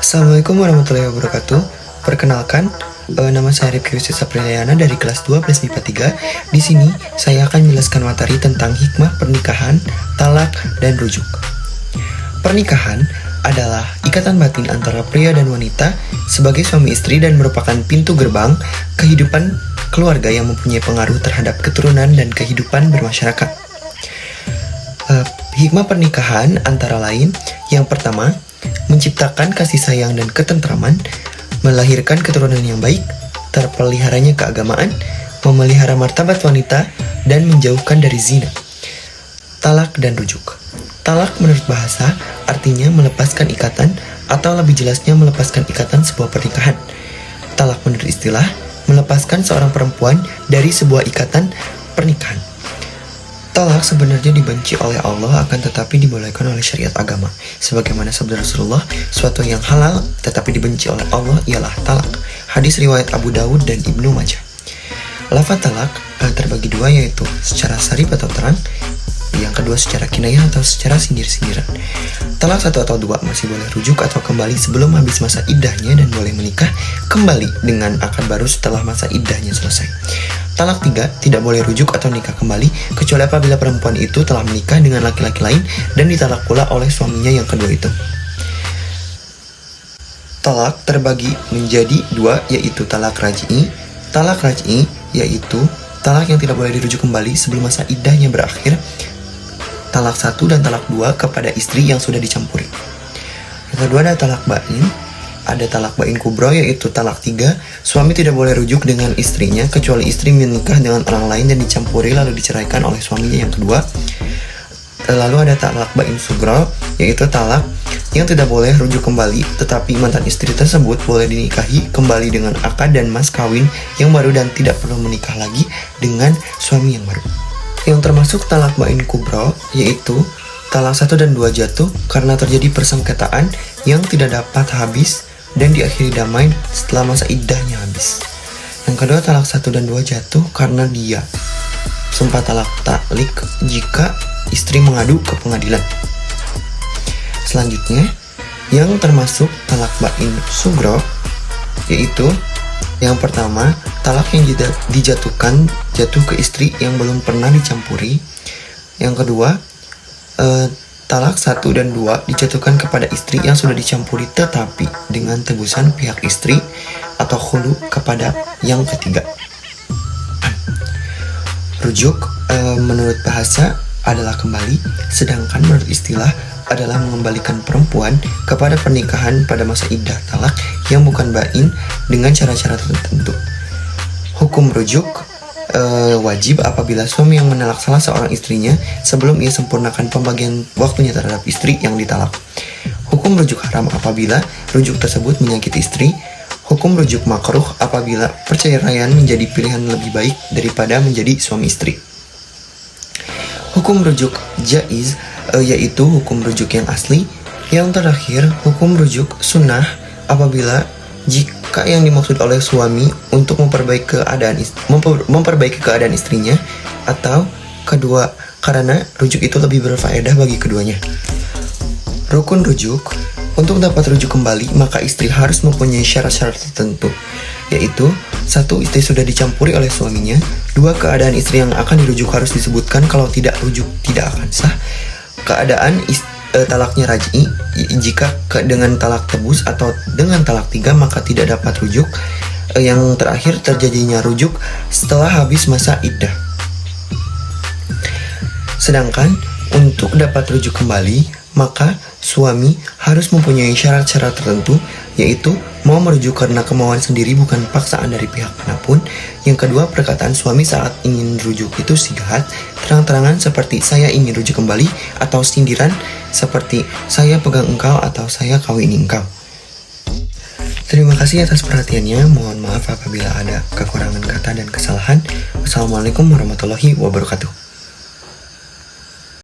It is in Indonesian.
Assalamualaikum warahmatullahi wabarakatuh. Perkenalkan, nama saya Rifki Wisnu Sapriyana dari kelas 12 MIPA 3. Di sini saya akan menjelaskan materi tentang hikmah pernikahan, talak, dan rujuk. Pernikahan adalah ikatan batin antara pria dan wanita sebagai suami istri dan merupakan pintu gerbang kehidupan keluarga yang mempunyai pengaruh terhadap keturunan dan kehidupan bermasyarakat. Hikmah pernikahan antara lain, yang pertama, menciptakan kasih sayang dan ketentraman, melahirkan keturunan yang baik, terpeliharanya keagamaan, memelihara martabat wanita, dan menjauhkan dari zina. Talak dan rujuk. Talak menurut bahasa artinya melepaskan ikatan, atau lebih jelasnya melepaskan ikatan sebuah pernikahan. Talak menurut istilah melepaskan seorang perempuan dari sebuah ikatan pernikahan. Talak sebenarnya dibenci oleh Allah, akan tetapi dibolehkan oleh syariat agama. Sebagaimana sabda Rasulullah, suatu yang halal tetapi dibenci oleh Allah ialah talak. Hadis riwayat Abu Dawud dan Ibnu Majah. Lafaz talak terbagi dua, yaitu secara sarif atau terang, yang kedua secara kinayah atau secara sindir-sindiran. Talak 1 atau 2 masih boleh rujuk atau kembali sebelum habis masa iddahnya dan boleh menikah kembali dengan akad baru setelah masa iddahnya selesai. Talak 3 tidak boleh rujuk atau nikah kembali kecuali apabila perempuan itu telah menikah dengan laki-laki lain dan ditalak pula oleh suaminya yang kedua itu. Talak terbagi menjadi 2, yaitu talak raj'i. Talak raj'i yaitu talak yang tidak boleh dirujuk kembali sebelum masa iddahnya berakhir. Talak 1 dan talak 2 kepada istri yang sudah dicampuri. Yang kedua ada talak bain. Ada talak bain kubro, yaitu talak 3. Suami tidak boleh rujuk dengan istrinya kecuali istri menikah dengan orang lain dan dicampuri lalu diceraikan oleh suaminya yang kedua. Lalu ada talak bain sugro, yaitu talak yang tidak boleh rujuk kembali, tetapi mantan istri tersebut boleh dinikahi kembali dengan akad dan mas kawin yang baru dan tidak perlu menikah lagi dengan suami yang baru. Yang termasuk talak bain kubro yaitu talak 1 dan 2 jatuh karena terjadi persengketaan yang tidak dapat habis dan diakhiri damai setelah masa iddahnya habis. Yang kedua, talak 1 dan 2 jatuh karena dia sempat talak taklik jika istri mengadu ke pengadilan. Selanjutnya, yang termasuk talak bain sugro yaitu yang pertama, talak yang dijatuhkan jatuh ke istri yang belum pernah dicampuri. Yang kedua, talak 1 dan 2 dijatuhkan kepada istri yang sudah dicampuri tetapi dengan tebusan pihak istri atau khulu kepada yang ketiga. Rujuk menurut bahasa adalah kembali, sedangkan menurut istilah adalah mengembalikan perempuan kepada pernikahan pada masa iddah talak yang bukan bain dengan cara-cara tertentu. Hukum rujuk wajib apabila suami yang menalak salah seorang istrinya sebelum ia sempurnakan pembagian waktunya terhadap istri yang ditalak. Hukum rujuk haram apabila rujuk tersebut menyakiti istri. Hukum rujuk makruh apabila perceraian menjadi pilihan lebih baik daripada menjadi suami istri. Hukum rujuk jaiz yaitu hukum rujuk yang asli. Yang terakhir, hukum rujuk sunnah apabila jika yang dimaksud oleh suami untuk memperbaiki keadaan istrinya, atau kedua karena rujuk itu lebih berfaedah bagi keduanya. Rukun rujuk. Untuk dapat rujuk kembali, maka istri harus mempunyai syarat-syarat tertentu, yaitu 1. Istri sudah dicampuri oleh suaminya. 2. Keadaan istri yang akan dirujuk harus disebutkan, kalau tidak, rujuk tidak akan sah. Keadaan talaknya raj'i, jika dengan talak tebus atau dengan talak 3 maka tidak dapat rujuk. Yang terakhir, terjadinya rujuk setelah habis masa iddah. Sedangkan untuk dapat rujuk kembali, maka suami harus mempunyai syarat-syarat tertentu, yaitu mau merujuk karena kemauan sendiri bukan paksaan dari pihak manapun. Yang kedua, perkataan suami saat ingin rujuk itu sigahat, terang-terangan seperti saya ingin rujuk kembali, atau sindiran seperti saya pegang engkau atau saya kawini engkau. Terima kasih atas perhatiannya. Mohon maaf apabila ada kekurangan kata dan kesalahan. Wassalamualaikum warahmatullahi wabarakatuh.